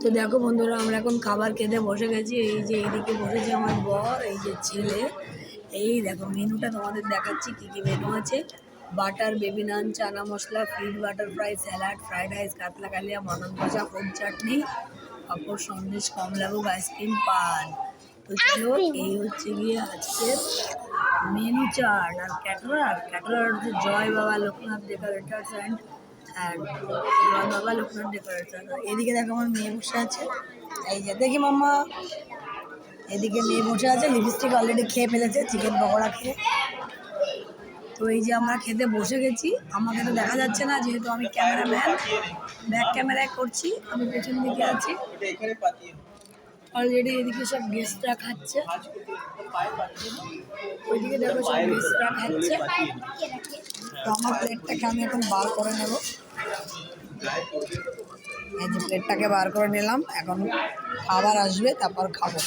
তো দেখো বন্ধুরা, আমরা এখন খাবার খেতে বসে গেছি। এই যে এইদিকে বসেছে আমার বর, এই যে ছেলে। এই দেখো মেনুটা তোমাদের দেখাচ্ছি কি কি মেনু আছে। বাটার বেবি নান, চানা মশলা, ফিড butter fry, salad, fried rice, কাতলা কালিয়া, মটন কষা, ফুড চাটনি, পাঁপড়, সন্দেশ, কমলাভোগ, আইসক্রিম, পান। তো চলো, এই হচ্ছে গিয়ে আজকে মেনু চার্ট। আর ক্যাটারার হচ্ছে জয় বাবা লোকনাথ ডেকোরেটার্স অ্যান্ড জয় বাবা লোকনাথ ডেকোরেটার্স। এদিকে দেখো আমার মেয়ে বসে আছে, এই যে দেখি মাম্মা, এদিকে মেয়ে বসে আছে, লিপস্টিক অলরেডি খেয়ে ফেলেছে চিকেন পকোড়া খেয়ে। তো এই যে আমরা খেতে বসে গেছি। আমাকে তো দেখা যাচ্ছে না যেহেতু আমি ক্যামেরাম্যান, ব্যাক ক্যামেরায় করছি, আমি পেছন দিকে আছি। অলরেডি এদিকে সব গেস্টরা খাচ্ছে, ওইদিকে দেখো সব গেস্টরা খাচ্ছে। তো আমার প্লেটটাকে আমি এখন বার করে নেব। এই যে প্লেটটাকে বার করে নিলাম, এখন খাবার আসবে তারপর খাবো।